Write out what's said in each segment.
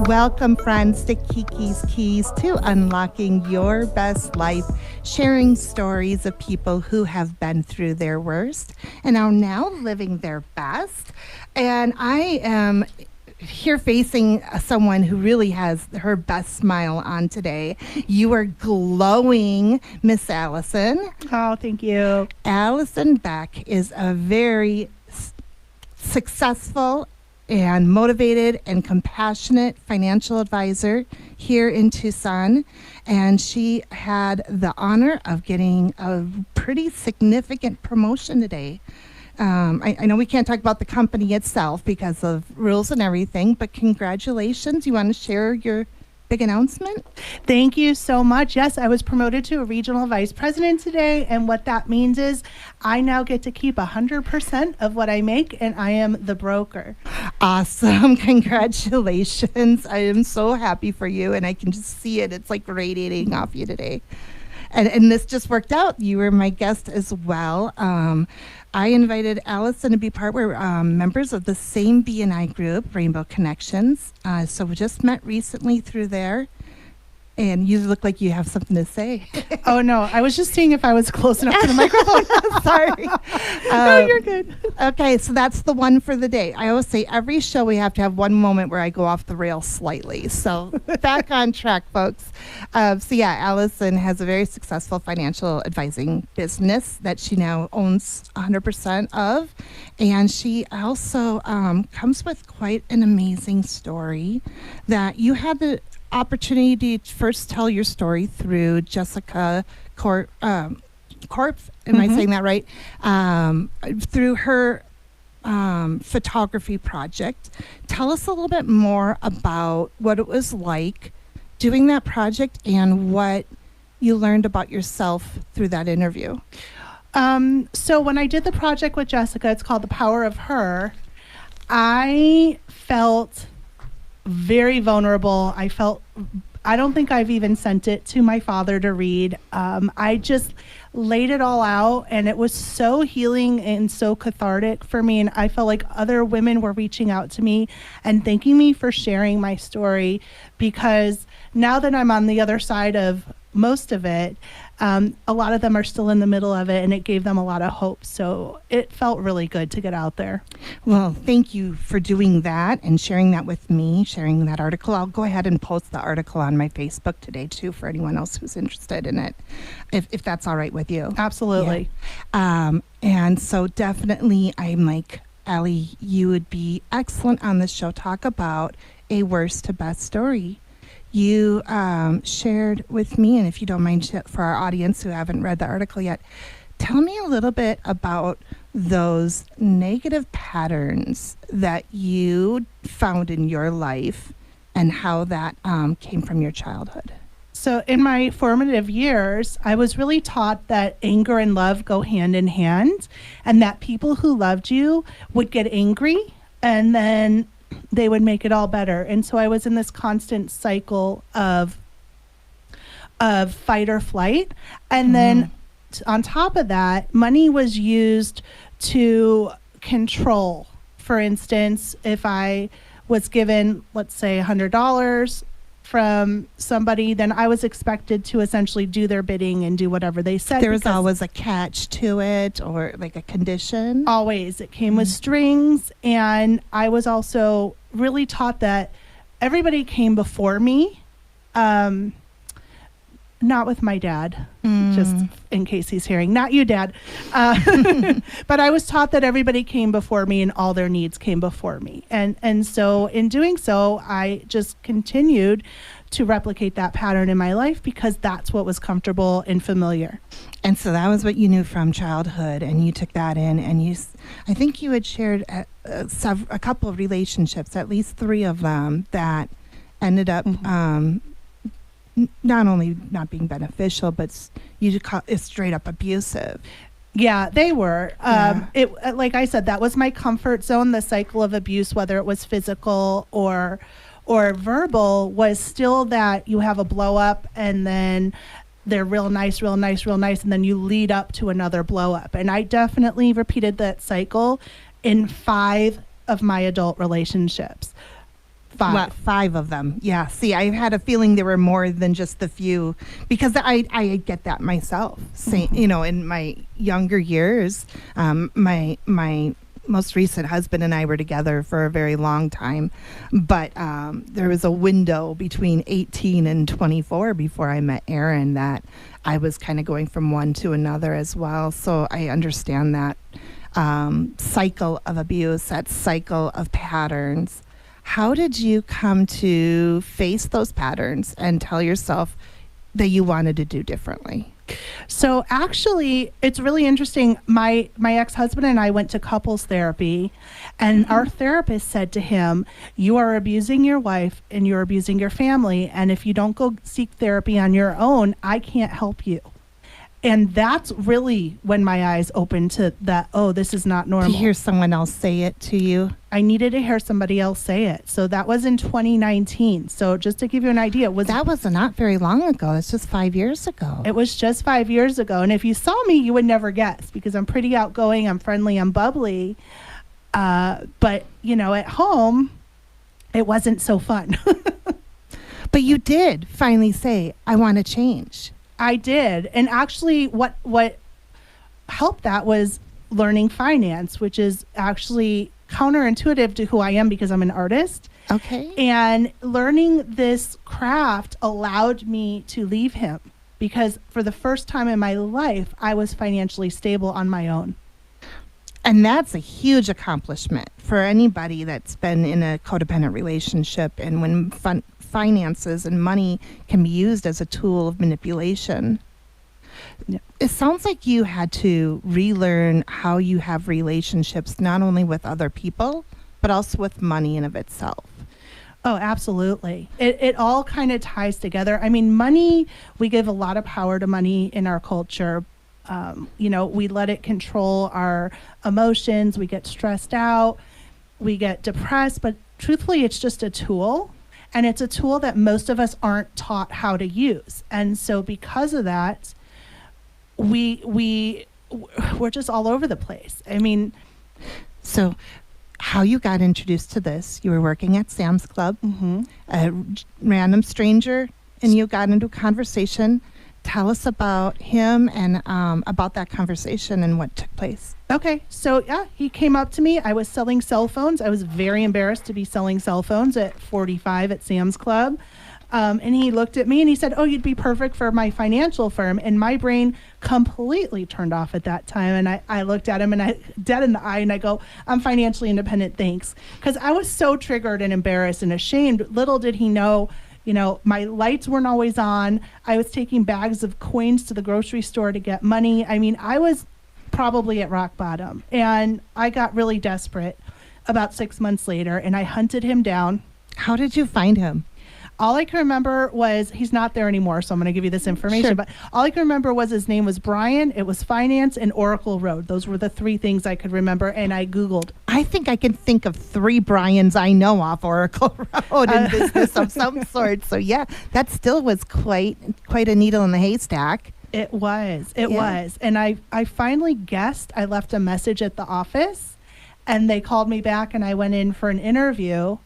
Welcome, friends, to Kiki's Keys to Unlocking Your Best Life, sharing stories of people who have been through their worst and are now living their best. And I am here facing someone who really has her best smile on today. You are glowing, Miss Allison. Oh, thank you. Allison Beck is a very successful and motivated and compassionate financial advisor here in Tucson. And she had the honor of getting a pretty significant promotion today. I know we can't talk about the company itself because of rules and everything, but congratulations. You want to share your big announcement? Thank you so much. Yes, I was promoted to a regional vice president today. And what that means is I now get to keep 100% of what I make, and I am the broker. Awesome. Congratulations. I am so happy for you, and I can just see it. It's like radiating off you today. And this just worked out. You were my guest as well. I invited Allison to be part. We're members of the same BNI group, Rainbow Connections. So we just met recently through there. And you look like you have something to say. Oh, no. I was just seeing if I was close enough to the microphone. Sorry. No, you're good. Okay, so that's the one for the day. I always say every show we have to have one moment where I go off the rails slightly. So back on track, folks. Allison has a very successful financial advising business that she now owns 100% of. And she also comes with quite an amazing story that you had the opportunity to first tell your story through Jessica Corp. Am I saying that right? Through her photography project. Tell us a little bit more about what it was like doing that project and what you learned about yourself through that interview. So when I did the project with Jessica, it's called The Power of Her, I felt very vulnerable. I don't think I've even sent it to my father to read. I just laid it all out, and it was so healing and so cathartic for me. And I felt like other women were reaching out to me and thanking me for sharing my story, because now that I'm on the other side of most of it, a lot of them are still in the middle of it, and it gave them a lot of hope. So it felt really good to get out there. Well, thank you for doing that and sharing that with me, sharing that article. I'll go ahead and post the article on my Facebook today, too, for anyone else who's interested in it, if that's all right with you. Absolutely. Yeah. And so definitely I'm like, Allie, you would be excellent on this show. Talk about a worst to best story. You shared with me, and if you don't mind, for our audience who haven't read the article yet, tell me a little bit about those negative patterns that you found in your life and how that came from your childhood. So in my formative years, I was really taught that anger and love go hand in hand, and that people who loved you would get angry and then they would make it all better. And so I was in this constant cycle of fight or flight. And then on top of that, money was used to control. For instance, if I was given, let's say, $100 from somebody, then I was expected to essentially do their bidding and do whatever they said. There was always a catch to it, or like a condition? Always. It came with strings. And I was also really taught that everybody came before me. Not with my dad, just in case he's hearing. Not you, Dad. But I was taught that everybody came before me and all their needs came before me. And so in doing so, I just continued to replicate that pattern in my life because that's what was comfortable and familiar. And so that was what you knew from childhood, and you took that in, and I think you had shared a couple of relationships, at least 3 of them, that ended up not only not being beneficial, but you call it straight up abusive. Yeah, they were. It, like I said, that was my comfort zone. The cycle of abuse, whether it was physical or verbal, was still that you have a blow up and then they're real nice, and then you lead up to another blow up. And I definitely repeated that cycle in 5 of my adult relationships. 5 of them. Yeah. See, I had a feeling there were more than just the few, because I get that myself. Say, in my younger years, my most recent husband and I were together for a very long time, but there was a window between 18 and 24 before I met Aaron that I was kind of going from one to another as well. So I understand that cycle of abuse, that cycle of patterns. How did you come to face those patterns and tell yourself that you wanted to do differently? So actually, it's really interesting. My ex-husband and I went to couples therapy, and our therapist said to him, "You are abusing your wife and you're abusing your family, and if you don't go seek therapy on your own, I can't help you." And that's really when my eyes opened to that, oh, this is not normal. To hear someone else say it to you? I needed to hear somebody else say it. So that was in 2019. So just to give you an idea, that was not very long ago. It's just 5 years ago. It was just 5 years ago. And if you saw me, you would never guess, because I'm pretty outgoing, I'm friendly, I'm bubbly. But, at home, it wasn't so fun. But you did finally say, I want to change. I did. And actually what helped that was learning finance, which is actually counterintuitive to who I am because I'm an artist. Okay. And learning this craft allowed me to leave him, because for the first time in my life, I was financially stable on my own. And that's a huge accomplishment for anybody that's been in a codependent relationship, and when finances and money can be used as a tool of manipulation. Yeah. It sounds like you had to relearn how you have relationships, not only with other people, but also with money in of itself. Oh, absolutely. It all kind of ties together. I mean, money, we give a lot of power to money in our culture. We let it control our emotions. We get stressed out. We get depressed. But truthfully, it's just a tool. And it's a tool that most of us aren't taught how to use. And so because of that, we're just all over the place. I mean, so how you got introduced to this, you were working at Sam's Club, a random stranger, and you got into a conversation. Tell us about him and about that conversation and what took place. Okay. So, he came up to me. I was selling cell phones. I was very embarrassed to be selling cell phones at 45 at Sam's Club. And he looked at me and he said, "Oh, you'd be perfect for my financial firm." And my brain completely turned off at that time. And I looked at him and I dead in the eye and I go, "I'm financially independent. Thanks." Because I was so triggered and embarrassed and ashamed. Little did he know, my lights weren't always on. I was taking bags of coins to the grocery store to get money. I mean, I was probably at rock bottom. And I got really desperate about 6 months later, and I hunted him down. How did you find him? All I can remember was, he's not there anymore, so I'm going to give you this information. Sure. But all I can remember was his name was Brian. It was finance and Oracle Road. Those were the 3 things I could remember, and I Googled. I think I can think of 3 Brians I know off Oracle Road in business of some sort. So yeah, that still was quite a needle in the haystack. It was. It was. And I finally guessed. I left a message at the office, and they called me back, and I went in for an interview,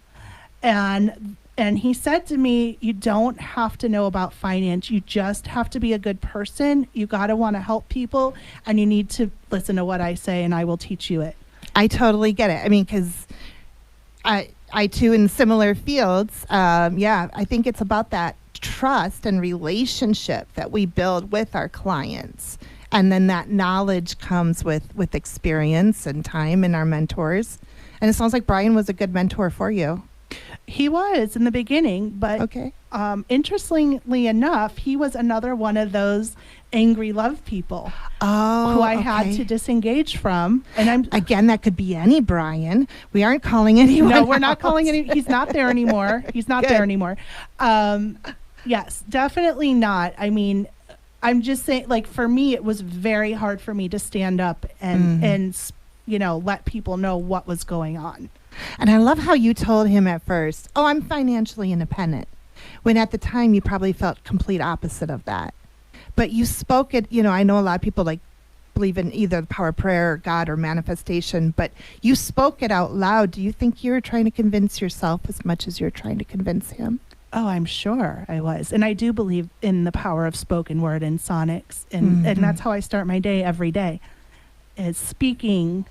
and he said to me, "You don't have to know about finance. You just have to be a good person. You got to want to help people, and you need to listen to what I say, and I will teach you it." I totally get it. I mean, because I too, in similar fields, I think it's about that trust and relationship that we build with our clients. And then that knowledge comes with experience and time and our mentors. And it sounds like Brian was a good mentor for you. He was in the beginning, but okay. Interestingly enough, he was another one of those angry love people who I had to disengage from. And again, that could be any Brian. We aren't calling anyone. No, we're not calling any. He's not there anymore. He's not there anymore. Yes, definitely not. I mean, I'm just saying, like, for me, it was very hard for me to stand up and let people know what was going on. And I love how you told him at first, "Oh, I'm financially independent," when at the time you probably felt complete opposite of that. But you spoke it, I know a lot of people like believe in either the power of prayer or God or manifestation, but you spoke it out loud. Do you think you were trying to convince yourself as much as you're trying to convince him? Oh, I'm sure I was. And I do believe in the power of spoken word and sonics. And that's how I start my day every day, is speaking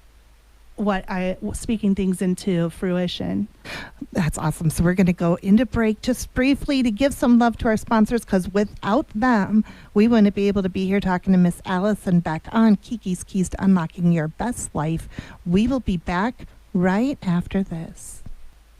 things into fruition. That's awesome. So we're going to go into break just briefly to give some love to our sponsors, because without them, we wouldn't be able to be here talking to Miss Allison back on Kiki's Keys to Unlocking Your Best Life. We will be back right after this.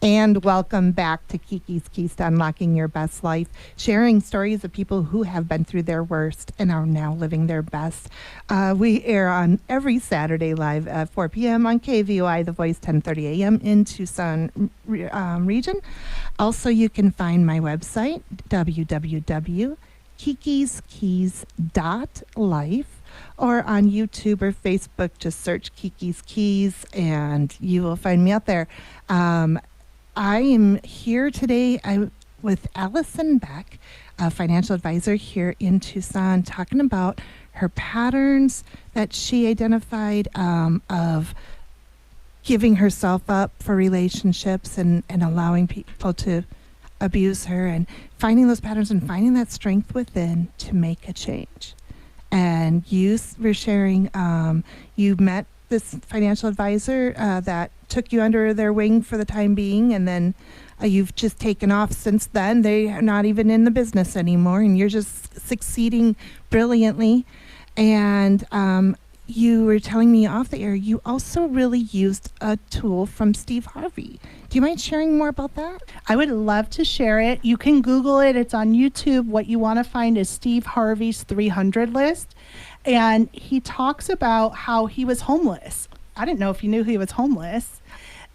And welcome back to Kiki's Keys to Unlocking Your Best Life, sharing stories of people who have been through their worst and are now living their best. We air on every Saturday live at 4 p.m. on KVOI, The Voice, 10:30 a.m. in Tucson region. Also, you can find my website, www.kikiskeys.life, or on YouTube or Facebook. Just search Kiki's Keys and you will find me out there. I am here today with Allison Beck, a financial advisor here in Tucson, talking about her patterns that she identified of giving herself up for relationships and allowing people to abuse her, and finding those patterns and finding that strength within to make a change. And you were sharing, you met this financial advisor that took you under their wing for the time being, and then you've just taken off since then. They are not even in the business anymore, and you're just succeeding brilliantly. And you were telling me off the air, you also really used a tool from Steve Harvey. Do you mind sharing more about that? I would love to share it. You can Google it. It's on YouTube. What you want to find is Steve Harvey's 300 list. And he talks about how he was homeless. I didn't know if you knew he was homeless.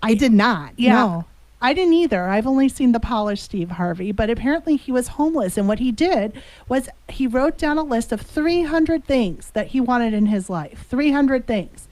I did not. Yeah. No. I didn't either. I've only seen the polished Steve Harvey, but apparently he was homeless. And what he did was he wrote down a list of 300 things that he wanted in his life. 300 things.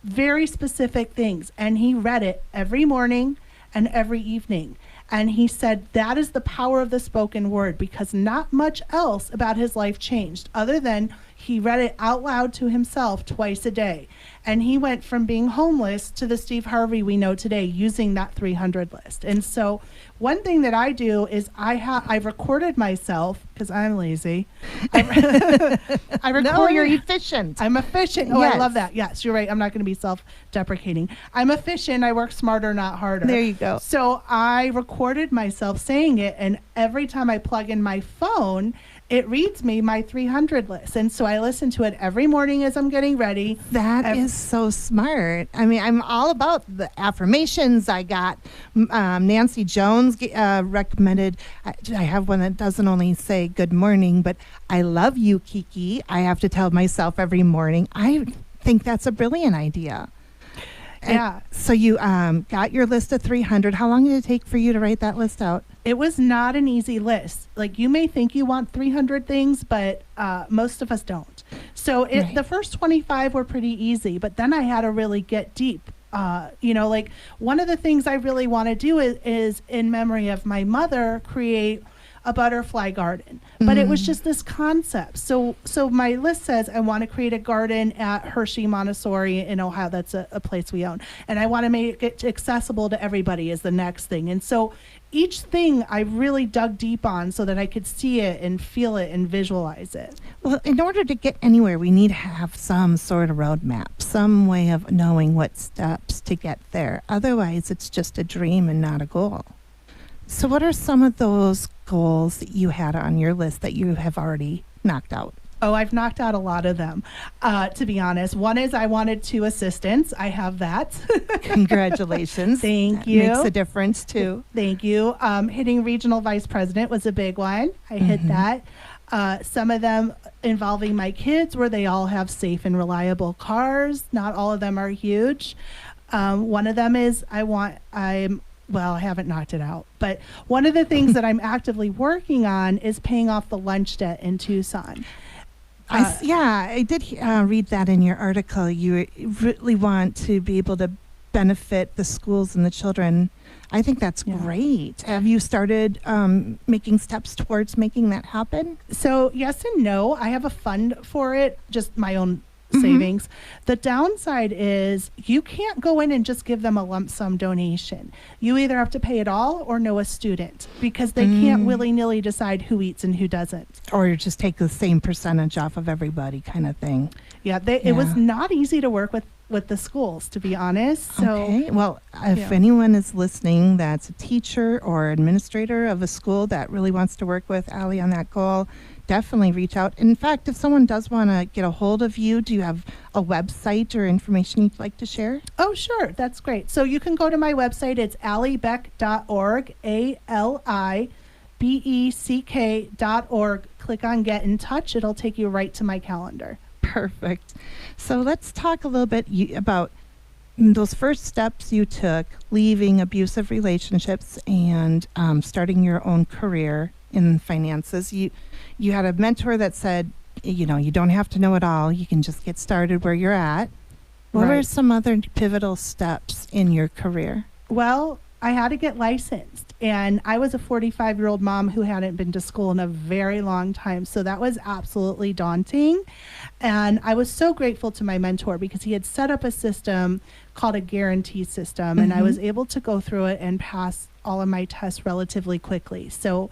Very specific things. And he read it every morning and every evening. And he said that is the power of the spoken word, because not much else about his life changed other than he read it out loud to himself twice a day. And he went from being homeless to the Steve Harvey we know today using that 300 list. And so one thing that I do is I've recorded myself, because I'm lazy. I record. No, you're efficient. I'm efficient. Oh, Yes. I love that. Yes, you're right. I'm not going to be self-deprecating. I'm efficient. I work smarter, not harder. There you go. So I recorded myself saying it, and every time I plug in my phone, it reads me my 300 list. And so I listen to it every morning as I'm getting ready. That is so smart. I mean, I'm all about the affirmations. I got Nancy Jones recommended. I have one that doesn't only say good morning, but I love you, Kiki. I have to tell myself every morning. I think that's a brilliant idea. Yeah. So you got your list of 300. How long did it take for you to write that list out? It was not an easy list. Like, you may think you want 300 things, but most of us don't. So Right. the first 25 were pretty easy, but then I had to really get deep. Like, one of the things I really want to do is in memory of my mother, create a butterfly garden. But it was just this concept. So my list says I want to create a garden at Hershey Montessori in Ohio. That's a place we own. And I want to make it accessible to everybody is the next thing. And so each thing I really dug deep on so that I could see it and feel it and visualize it. Well, in order to get anywhere, we need to have some sort of roadmap, some way of knowing what steps to get there. Otherwise, it's just a dream and not a goal. So what are some of those goals that you had on your list that you have already knocked out? Oh, I've knocked out a lot of them, to be honest. One is I wanted 2 assistants. I have that. Congratulations. Thank That you. Makes a difference, too. Thank you. Hitting regional vice president was a big one. I hit that. Some of them involving my kids, where they all have safe and reliable cars. Not all of them are huge. One of them is I haven't knocked it out, but one of the things that I'm actively working on is paying off the lunch debt in Tucson. I did read that in your article. You really want to be able to benefit the schools and the children. I think that's great. Have you started making steps towards making that happen? So yes and no. I have a fund for it, just my own savings. The downside is you can't go in and just give them a lump sum donation. You either have to pay it all or know a student, because they can't willy-nilly decide who eats and who doesn't. Or you just take the same percentage off of everybody kind of thing. Yeah, it was not easy to work with the schools, to be honest. So, okay. Well, if anyone is listening that's a teacher or administrator of a school that really wants to work with Allie on that goal, definitely reach out. In fact, if someone does want to get a hold of you, do you have a website or information you'd like to share? Oh, sure. That's great. So you can go to my website. It's alliebeck.org, ALIBECK.org. Click on Get in Touch. It'll take you right to my calendar. Perfect. So let's talk a little bit about those first steps you took, leaving abusive relationships and starting your own career in finances. You had a mentor that said, you don't have to know it all. You can just get started where you're at. What were some other pivotal steps in your career? Well, I had to get licensed, and I was a 45-year-old mom who hadn't been to school in a very long time. So that was absolutely daunting. And I was so grateful to my mentor because he had set up a system called a guarantee system, and I was able to go through it and pass all of my tests relatively quickly. So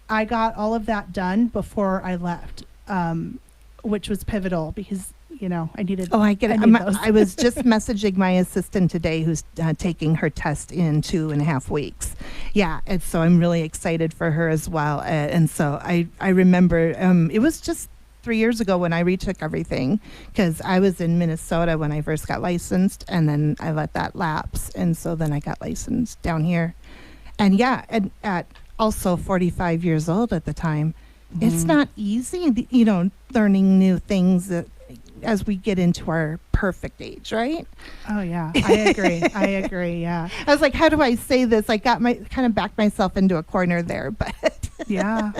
I got all of that done before I left, which was pivotal because I needed. Oh, I get it. I was just messaging my assistant today who's taking her test in 2.5 weeks. Yeah. And so I'm really excited for her as well. And so I remember it was just 3 years ago when I retook everything because I was in Minnesota when I first got licensed, and then I let that lapse. And so then I got licensed down here. And at also 45 years old at the time, it's not easy, learning new things as we get into our perfect age, right? Oh, yeah. I agree. Yeah. I was like, how do I say this? I got kind of backed myself into a corner there, but yeah.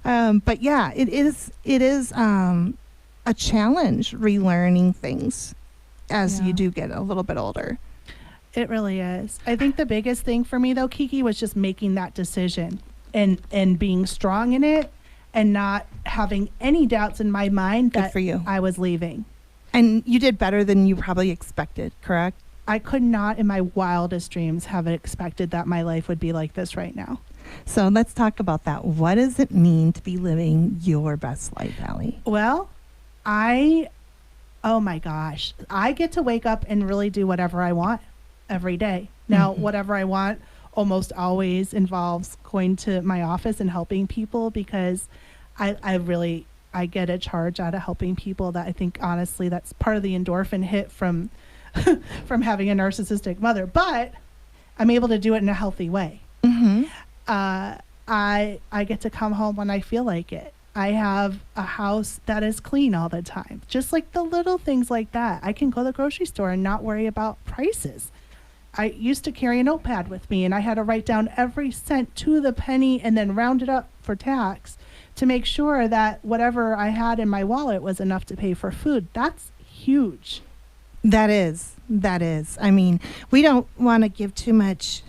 But yeah, it is a challenge relearning things as you do get a little bit older. It really is. I think the biggest thing for me though, Kiki, was just making that decision and being strong in it and not having any doubts in my mind that I was leaving. And you did better than you probably expected, correct? I could not in my wildest dreams have expected that my life would be like this right now. So let's talk about that. What does it mean to be living your best life, Allie? Well, oh my gosh, I get to wake up and really do whatever I want every day. Now, whatever I want almost always involves going to my office and helping people because I get a charge out of helping people that I think honestly that's part of the endorphin hit from from having a narcissistic mother, but I'm able to do it in a healthy way. I get to come home when I feel like it. I have a house that is clean all the time. Just like the little things like that. I can go to the grocery store and not worry about prices. I used to carry a notepad with me and I had to write down every cent to the penny and then round it up for tax to make sure that whatever I had in my wallet was enough to pay for food. That's huge. That is. I mean, we don't want to give too much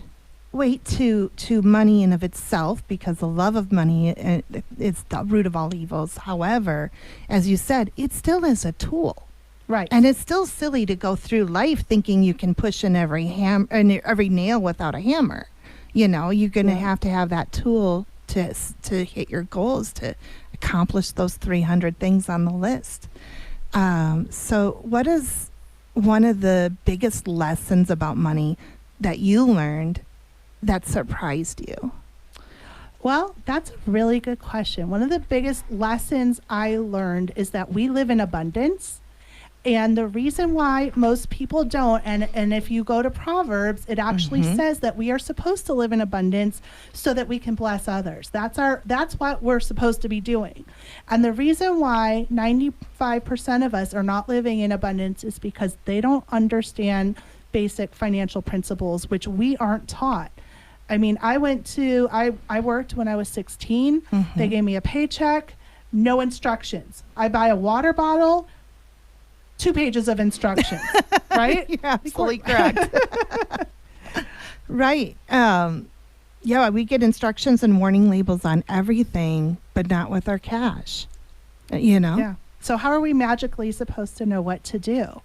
weight to money in of itself because the love of money it's the root of all evils. However, as you said, it still is a tool. Right. And it's still silly to go through life thinking you can push in every nail without a hammer. You're going to have that tool to hit your goals, to accomplish those 300 things on the list. So what is one of the biggest lessons about money that you learned that surprised you? Well, that's a really good question. One of the biggest lessons I learned is that we live in abundance. And the reason why most people don't, and if you go to Proverbs, it actually says that we are supposed to live in abundance so that we can bless others. That's what we're supposed to be doing. And the reason why 95% of us are not living in abundance is because they don't understand basic financial principles, which we aren't taught. I mean, I worked when I was 16. They gave me a paycheck, no instructions. I buy a water bottle, 2 pages of instructions, right? You're absolutely correct. Right. We get instructions and warning labels on everything, but not with our cash, Yeah. So how are we magically supposed to know what to do?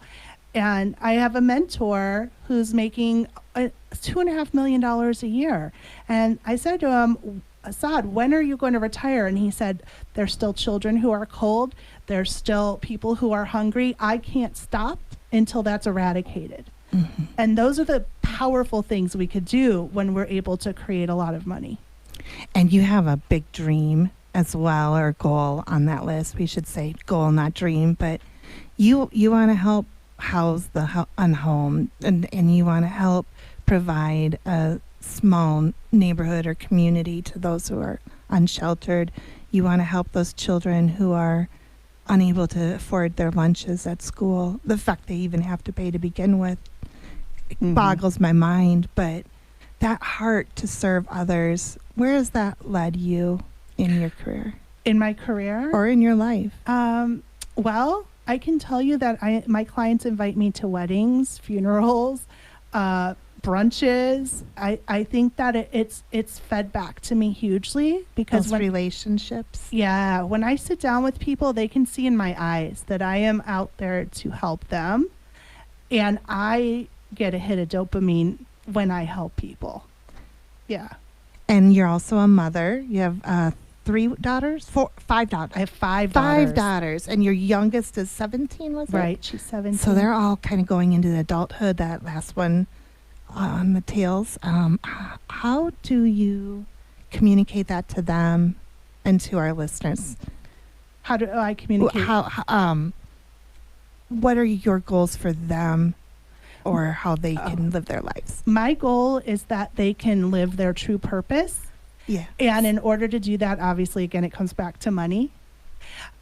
And I have a mentor who's making $2.5 million a year. And I said to him, Assad, when are you going to retire? And he said, there's still children who are cold. There's still people who are hungry. I can't stop until that's eradicated. Mm-hmm. And those are the powerful things we could do when we're able to create a lot of money. And you have a big dream as well, or goal on that list. We should say goal, not dream. But you want to help house the unhomed, and you want to help provide a small neighborhood or community to those who are unsheltered. You want to help those children who are unable to afford their lunches at school. The fact they even have to pay to begin with boggles my mind. But that heart to serve others, where has that led you in your career? In my career? Or in your life? Well, I can tell you that my clients invite me to weddings, funerals, brunches. I think that it's fed back to me hugely because those relationships. Yeah, when I sit down with people, they can see in my eyes that I am out there to help them, and I get a hit of dopamine when I help people. Yeah. And you're also a mother. You have 3 daughters? 5 daughters. I have 5 daughters. 5 daughters. And your youngest is 17, was it? Right, she's 17. So they're all kind of going into adulthood, that last one on the tails. How do you communicate that to them and to our listeners? How do I communicate? What are your goals for them, or how they can live their lives? My goal is that they can live their true purpose. Yeah. And in order to do that, obviously, again, it comes back to money.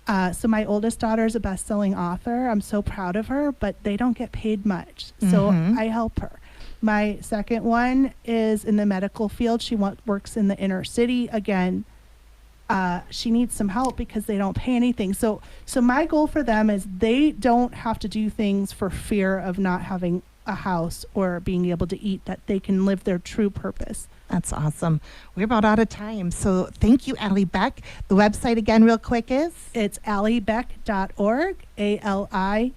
So my oldest daughter is a best-selling author. I'm so proud of her, but they don't get paid much. So I help her. My second one is in the medical field. She works in the inner city. Again, she needs some help because they don't pay anything. So my goal for them is they don't have to do things for fear of not having a house or being able to eat, that they can live their true purpose. That's awesome. We're about out of time. So thank you, Allie Beck. The website again real quick is? It's alliebeck.org, ALIBECK.org.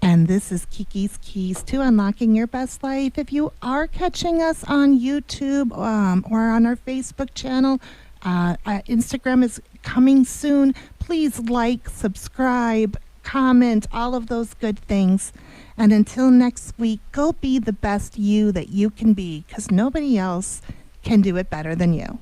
And this is Kiki's Keys to Unlocking Your Best Life. If you are catching us on YouTube or on our Facebook channel, Instagram is coming soon. Please like, subscribe, comment, all of those good things. And until next week, go be the best you that you can be, because nobody else can do it better than you.